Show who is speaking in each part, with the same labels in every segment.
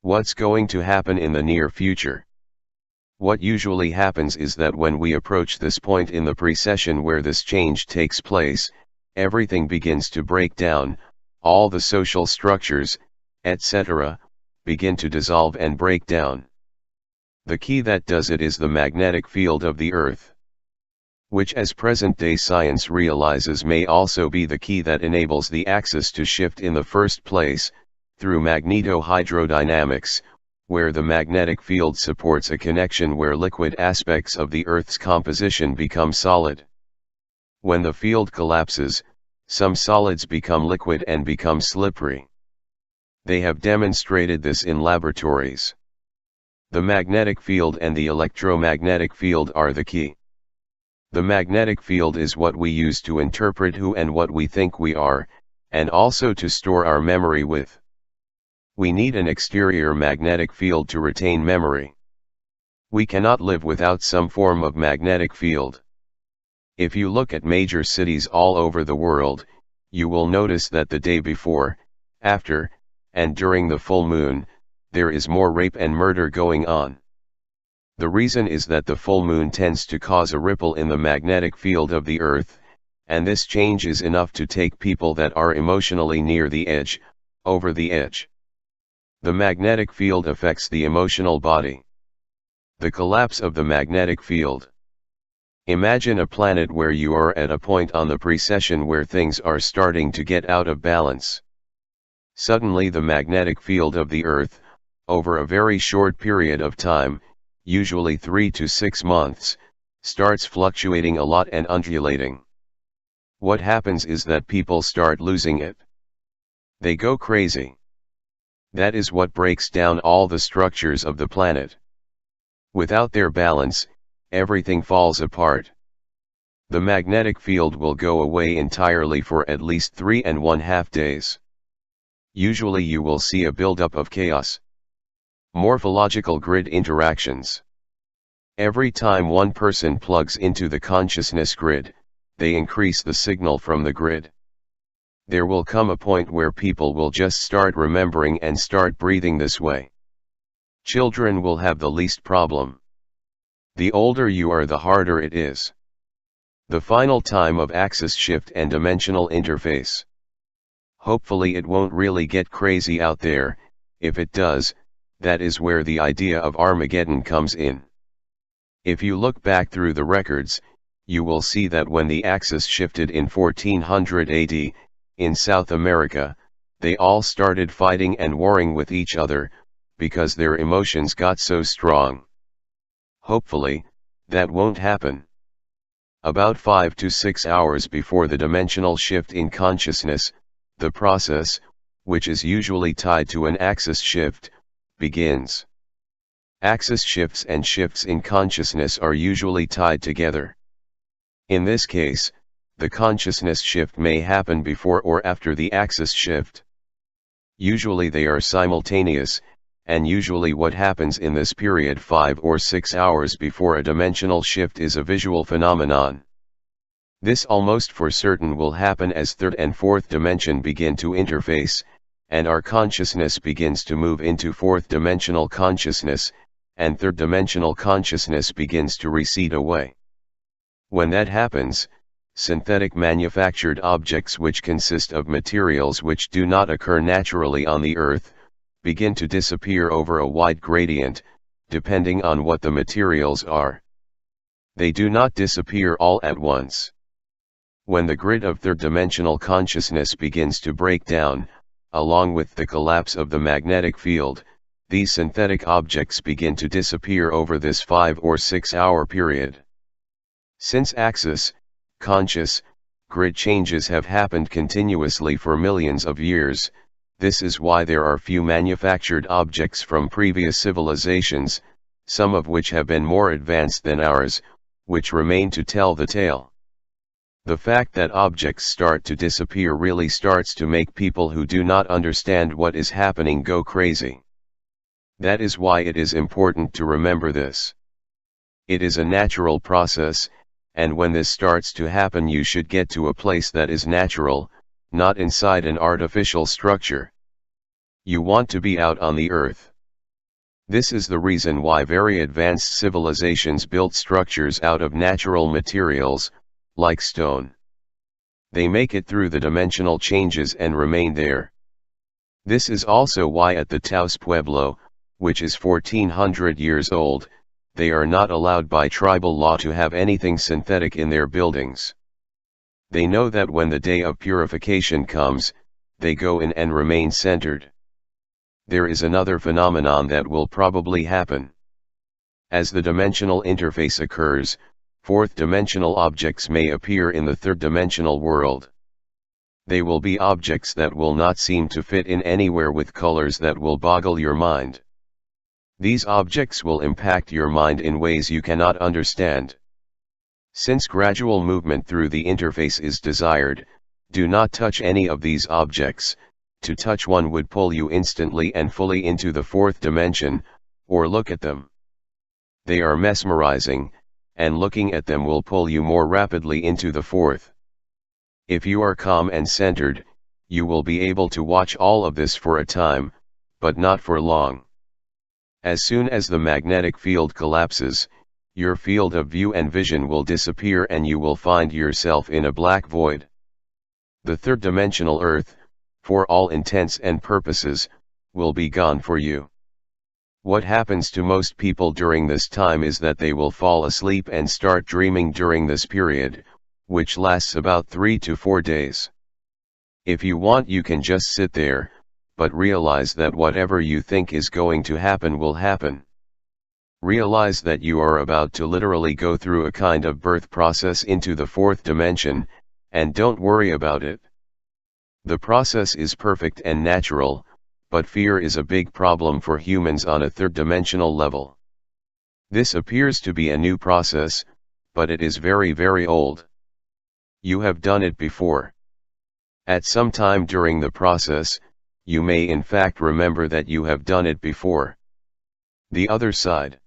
Speaker 1: What's going to happen in the near future? What usually happens is that when we approach this point in the precession where this change takes place, everything begins to break down, all the social structures, etc., begin to dissolve and break down. The key that does it is the magnetic field of the Earth, which as present-day science realizes may also be the key that enables the axis to shift in the first place, through magneto-hydrodynamics, where the magnetic field supports a connection where liquid aspects of the Earth's composition become solid. When the field collapses, some solids become liquid and become slippery. They have demonstrated this in laboratories. The magnetic field and the electromagnetic field are the key. The magnetic field is what we use to interpret who and what we think we are, and also to store our memory with. We need an exterior magnetic field to retain memory. We cannot live without some form of magnetic field. If you look at major cities all over the world, you will notice that the day before, after, and during the full moon, there is more rape and murder going on. The reason is that the full moon tends to cause a ripple in the magnetic field of the Earth, and this change is enough to take people that are emotionally near the edge, over the edge. The magnetic field affects the emotional body. The collapse of the magnetic field. Imagine a planet where you are at a point on the precession where things are starting to get out of balance. Suddenly the magnetic field of the Earth, over a very short period of time, usually 3 to 6 months, starts fluctuating a lot and undulating. What happens is that people start losing it. They go crazy. That is what breaks down all the structures of the planet. Without their balance, everything falls apart. The magnetic field will go away entirely for at least 3.5 days. Usually you will see a buildup of chaos. Morphological grid interactions. Every time one person plugs into the consciousness grid, they increase the signal from the grid. There will come a point where people will just start remembering and start breathing this way. Children will have the least problem. The older you are, the harder it is. The final time of axis shift and dimensional interface. Hopefully it won't really get crazy out there. If it does, that is where the idea of Armageddon comes in. If you look back through the records, you will see that when the axis shifted in 1400 AD, in South America, they all started fighting and warring with each other, because their emotions got so strong. Hopefully, that won't happen. About 5 to 6 hours before the dimensional shift in consciousness, the process, which is usually tied to an axis shift, begins. Axis shifts and shifts in consciousness are usually tied together. In this case, the consciousness shift may happen before or after the axis shift. Usually they are simultaneous, and usually what happens in this period 5 or 6 hours before a dimensional shift is a visual phenomenon. This almost for certain will happen as third and fourth dimension begin to interface, and our consciousness begins to move into fourth dimensional consciousness, and third dimensional consciousness begins to recede away. When that happens, synthetic manufactured objects which consist of materials which do not occur naturally on the Earth, begin to disappear over a wide gradient, depending on what the materials are. They do not disappear all at once. When the grid of third-dimensional consciousness begins to break down, along with the collapse of the magnetic field, these synthetic objects begin to disappear over this 5 or 6 hour period. Since axis, conscious, grid changes have happened continuously for millions of years, this is why there are few manufactured objects from previous civilizations, some of which have been more advanced than ours, which remain to tell the tale. The fact that objects start to disappear really starts to make people who do not understand what is happening go crazy. That is why it is important to remember this. It is a natural process, and when this starts to happen you should get to a place that is natural, not inside an artificial structure. You want to be out on the Earth. This is the reason why very advanced civilizations built structures out of natural materials, like stone. They make it through the dimensional changes and remain there. This is also why at the Taos Pueblo, which is 1400 years old, they are not allowed by tribal law to have anything synthetic in their buildings. They know that when the day of purification comes, they go in and remain centered. There is another phenomenon that will probably happen. As the dimensional interface occurs, fourth-dimensional objects may appear in the third-dimensional world. They will be objects that will not seem to fit in anywhere with colors that will boggle your mind. These objects will impact your mind in ways you cannot understand. Since gradual movement through the interface is desired, do not touch any of these objects. To touch one would pull you instantly and fully into the fourth dimension, or look at them. They are mesmerizing, and looking at them will pull you more rapidly into the fourth. If you are calm and centered, you will be able to watch all of this for a time, but not for long. As soon as the magnetic field collapses, your field of view and vision will disappear and you will find yourself in a black void. The third-dimensional Earth, for all intents and purposes, will be gone for you. What happens to most people during this time is that they will fall asleep and start dreaming during this period, which lasts about 3 to 4 days. If you want, you can just sit there, but realize that whatever you think is going to happen will happen. Realize that you are about to literally go through a kind of birth process into the fourth dimension, and don't worry about it. The process is perfect and natural, but fear is a big problem for humans on a third-dimensional level. This appears to be a new process, but it is very, very old. You have done it before. At some time during the process, you may in fact remember that you have done it before. The other side.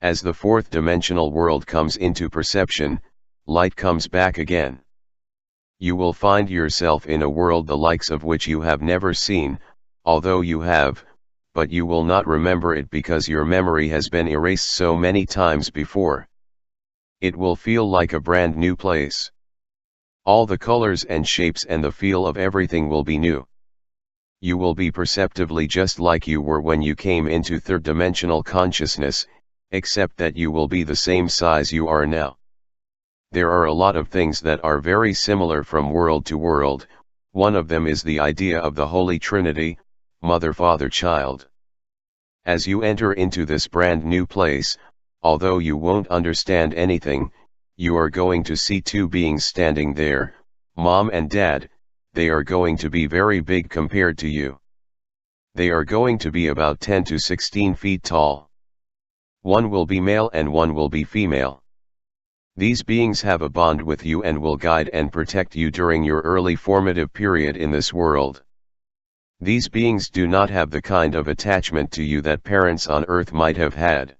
Speaker 1: As the fourth-dimensional world comes into perception, light comes back again. You will find yourself in a world the likes of which you have never seen, although you have, but you will not remember it because your memory has been erased so many times before. It will feel like a brand new place. All the colors and shapes and the feel of everything will be new. You will be perceptively just like you were when you came into third-dimensional consciousness, except that you will be the same size you are now. There are a lot of things that are very similar from world to world. One of them is the idea of the Holy Trinity, Mother, Father, Child. As you enter into this brand new place, although you won't understand anything, you are going to see two beings standing there, Mom and Dad. They are going to be very big compared to you. They are going to be about 10 to 16 feet tall. One will be male and one will be female. These beings have a bond with you and will guide and protect you during your early formative period in this world. These beings do not have the kind of attachment to you that parents on earth might have had.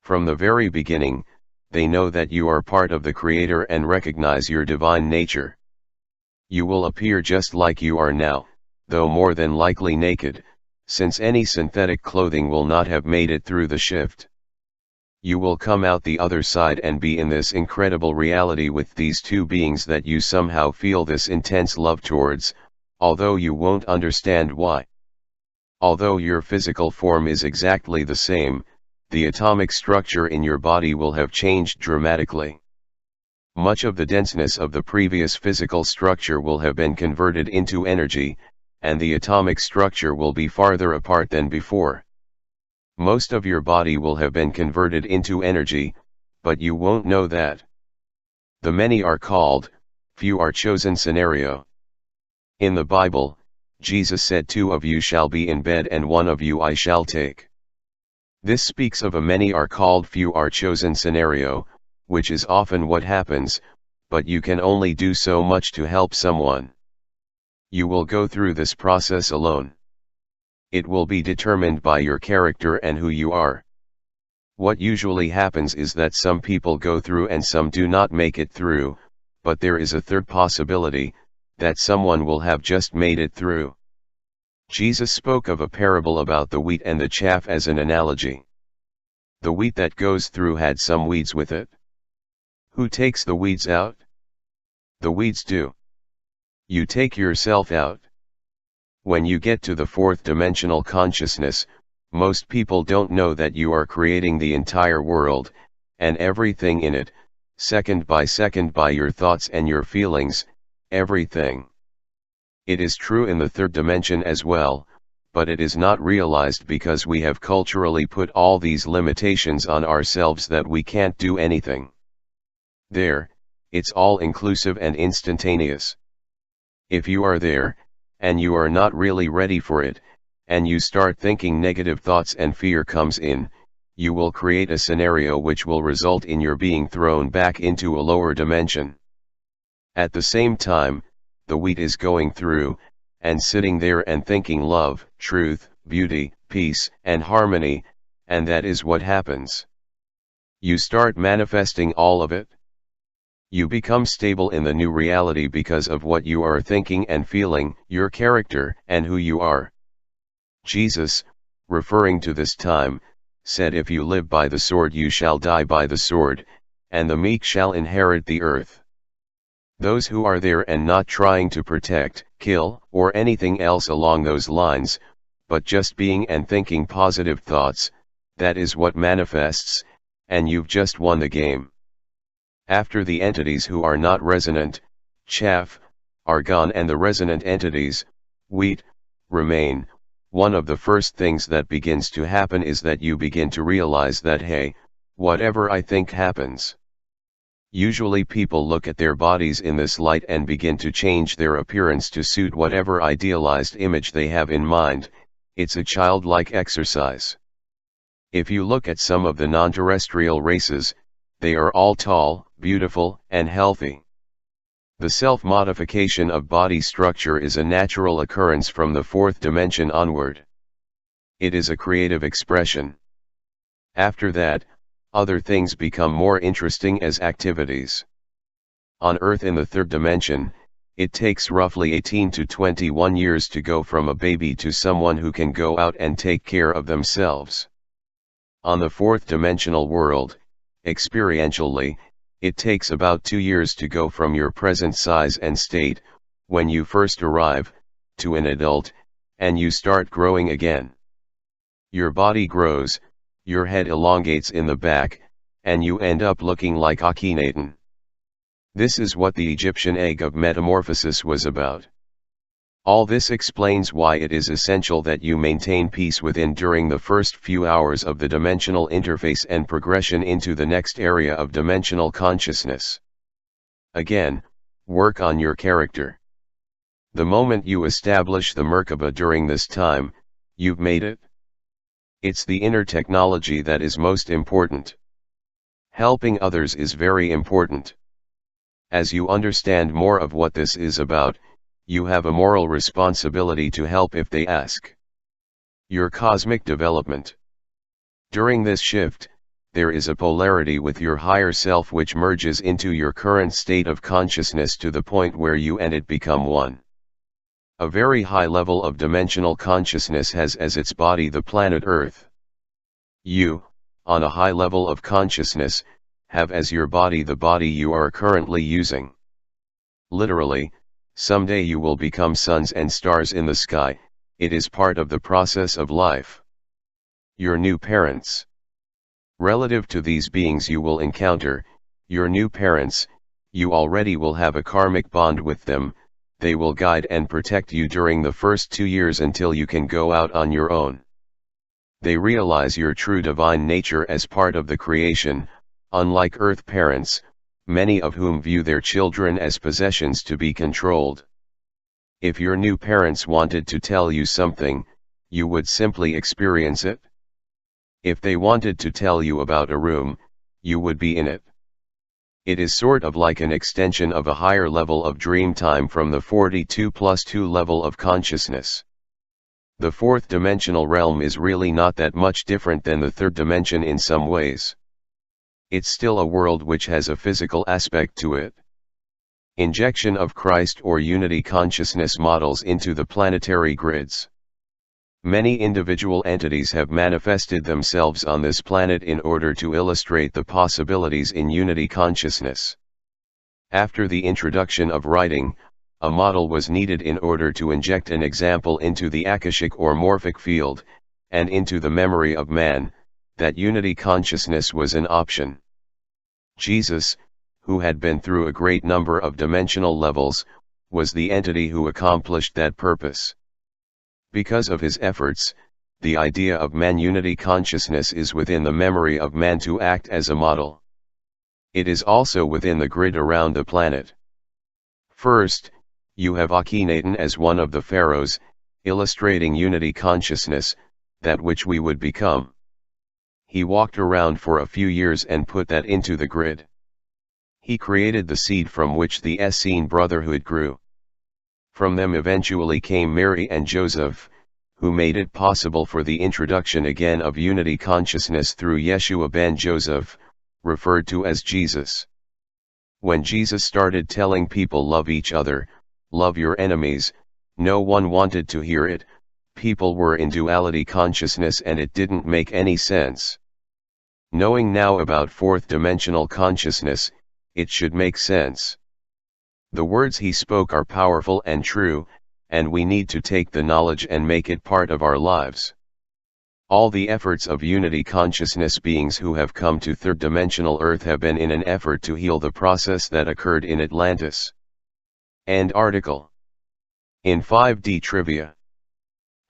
Speaker 1: From the very beginning, they know that you are part of the Creator and recognize your divine nature. You will appear just like you are now, though more than likely naked, since any synthetic clothing will not have made it through the shift. You will come out the other side and be in this incredible reality with these two beings that you somehow feel this intense love towards, although you won't understand why. Although your physical form is exactly the same, the atomic structure in your body will have changed dramatically. Much of the denseness of the previous physical structure will have been converted into energy, and the atomic structure will be farther apart than before. Most of your body will have been converted into energy, but you won't know that. The many are called, few are chosen scenario. In the Bible, Jesus said 2 of you shall be in bed and 1 of you I shall take. This speaks of a many are called few are chosen scenario, which is often what happens, but you can only do so much to help someone. You will go through this process alone. It will be determined by your character and who you are. What usually happens is that some people go through and some do not make it through, but there is a third possibility, that someone will have just made it through. Jesus spoke of a parable about the wheat and the chaff as an analogy. The wheat that goes through had some weeds with it. Who takes the weeds out? The weeds do. You take yourself out. When you get to the fourth dimensional consciousness, most people don't know that you are creating the entire world, and everything in it, second by your thoughts and your feelings, everything. It is true in the third dimension as well, but it is not realized because we have culturally put all these limitations on ourselves that we can't do anything. There, it's all inclusive and instantaneous. If you are there, and you are not really ready for it, and you start thinking negative thoughts and fear comes in, you will create a scenario which will result in your being thrown back into a lower dimension. At the same time, the wheat is going through, and sitting there and thinking love, truth, beauty, peace, and harmony, and that is what happens. You start manifesting all of it. You become stable in the new reality because of what you are thinking and feeling, your character, and who you are. Jesus, referring to this time, said, "If you live by the sword you shall die by the sword, and the meek shall inherit the earth." Those who are there and not trying to protect, kill, or anything else along those lines, but just being and thinking positive thoughts, that is what manifests, and you've just won the game. After the entities who are not resonant, chaff, are gone and the resonant entities, wheat, remain, one of the first things that begins to happen is that you begin to realize that, hey, whatever I think happens. Usually people look at their bodies in this light and begin to change their appearance to suit whatever idealized image they have in mind. It's a childlike exercise. If you look at some of the non-terrestrial races, they are all tall, beautiful, and healthy. The self-modification of body structure is a natural occurrence from the fourth dimension onward. It is a creative expression. After that, other things become more interesting as activities. On Earth in the third dimension, it takes roughly 18 to 21 years to go from a baby to someone who can go out and take care of themselves. On the fourth dimensional world, experientially, it takes about 2 years to go from your present size and state, when you first arrive, to an adult, and you start growing again. Your body grows, your head elongates in the back, and you end up looking like Akhenaten. This is what the Egyptian egg of metamorphosis was about. All this explains why it is essential that you maintain peace within during the first few hours of the dimensional interface and progression into the next area of dimensional consciousness. Again, work on your character. The moment you establish the Merkaba during this time, you've made it. It's the inner technology that is most important. Helping others is very important. As you understand more of what this is about, you have a moral responsibility to help if they ask. Your cosmic development. During this shift, there is a polarity with your higher self which merges into your current state of consciousness to the point where you and it become one. A very high level of dimensional consciousness has as its body the planet Earth. You, on a high level of consciousness, have as your body the body you are currently using. Literally, someday you will become suns and stars in the sky. It is part of the process of life. Your new parents. Relative to these beings you will encounter, your new parents, you already will have a karmic bond with them. They will guide and protect you during the first 2 years until you can go out on your own. They realize your true divine nature as part of the creation, unlike Earth parents, many of whom view their children as possessions to be controlled. If your new parents wanted to tell you something, you would simply experience it. If they wanted to tell you about a room, you would be in it. It is sort of like an extension of a higher level of dream time from the 42+2 level of consciousness. The fourth dimensional realm is really not that much different than the third dimension in some ways. It's still a world which has a physical aspect to it. Injection of Christ or unity consciousness models into the planetary grids. Many individual entities have manifested themselves on this planet in order to illustrate the possibilities in unity consciousness. After the introduction of writing, a model was needed in order to inject an example into the Akashic or morphic field, and into the memory of man. That unity consciousness was an option. Jesus, who had been through a great number of dimensional levels, was the entity who accomplished that purpose. Because of his efforts, the idea of man unity consciousness is within the memory of man to act as a model. It is also within the grid around the planet. First, you have Akhenaten as one of the pharaohs, illustrating unity consciousness, that which we would become. He walked around for a few years and put that into the grid. He created the seed from which the Essene brotherhood grew. From them eventually came Mary and Joseph, who made it possible for the introduction again of unity consciousness through Yeshua ben Joseph, referred to as Jesus. When Jesus started telling people love each other, love your enemies, no one wanted to hear it. People were in duality consciousness and it didn't make any sense. Knowing now about fourth dimensional consciousness, it should make sense. The words he spoke are powerful and true, and we need to take the knowledge and make it part of our lives. All the efforts of unity consciousness beings who have come to third-dimensional Earth have been in an effort to heal the process that occurred in Atlantis. End article. In 5D Trivia,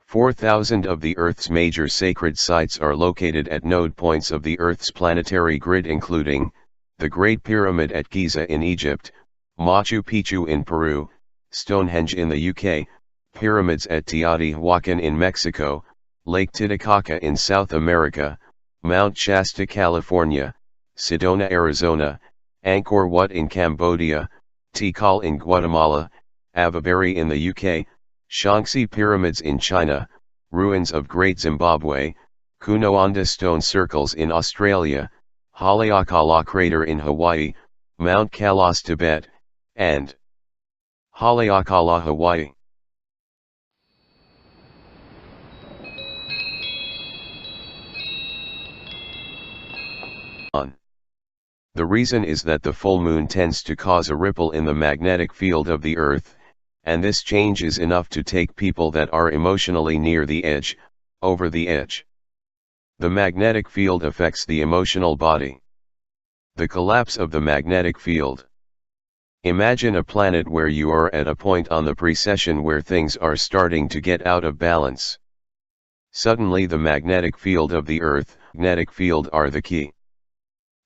Speaker 1: 4,000 of the Earth's major sacred sites are located at node points of the Earth's planetary grid, including the Great Pyramid at Giza in Egypt, Machu Picchu in Peru, Stonehenge in the UK, pyramids at Teotihuacan in Mexico, Lake Titicaca in South America, Mount Shasta, California, Sedona, Arizona, Angkor Wat in Cambodia, Tikal in Guatemala, Avabari in the UK, Shaanxi Pyramids in China, ruins of Great Zimbabwe, Kunoanda Stone Circles in Australia, Haleakala Crater in Hawaii, Mount Kailas, Tibet, and Haleakala, Hawaii. The reason is that the full moon tends to cause a ripple in the magnetic field of the Earth, and this change is enough to take people that are emotionally near the edge, over the edge. The magnetic field affects the emotional body. The collapse of the magnetic field. Imagine a planet where you are at a point on the precession where things are starting to get out of balance. Suddenly the magnetic field of the Earth, magnetic field are the key.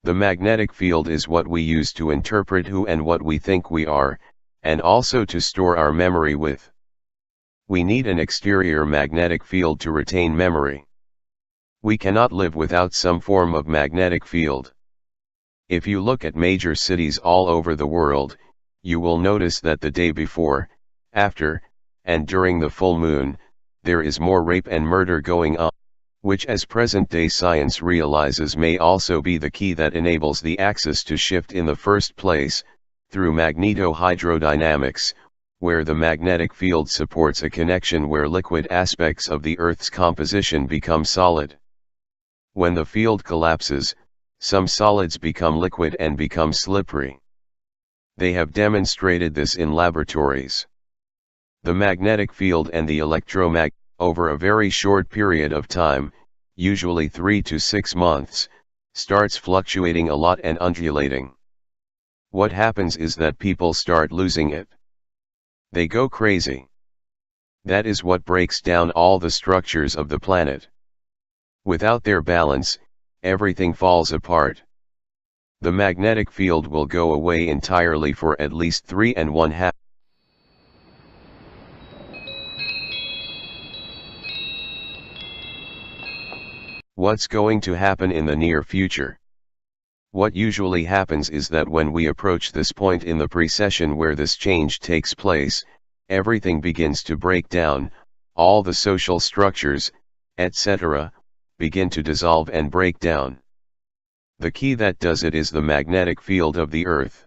Speaker 1: The magnetic field is what we use to interpret who and what we think we are, and also to store our memory with. We need an exterior magnetic field to retain memory. We cannot live without some form of magnetic field. If you look at major cities all over the world, you will notice that the day before, after, and during the full moon, there is more rape and murder going on, which as present-day science realizes may also be the key that enables the axis to shift in the first place, through magnetohydrodynamics, where the magnetic field supports a connection where liquid aspects of the Earth's composition become solid. When the field collapses, some solids become liquid and become slippery. They have demonstrated this in laboratories. The magnetic field and the electromagnetic, over a very short period of time, usually 3 to 6 months, starts fluctuating a lot and undulating. What happens is that people start losing it. They go crazy. That is what breaks down all the structures of the planet. Without their balance, everything falls apart. The magnetic field will go away entirely for at least 3.5. What's going to happen in the near future? What usually happens is that when we approach this point in the precession where this change takes place, everything begins to break down, all the social structures, etc., begin to dissolve and break down. The key that does it is the magnetic field of the Earth.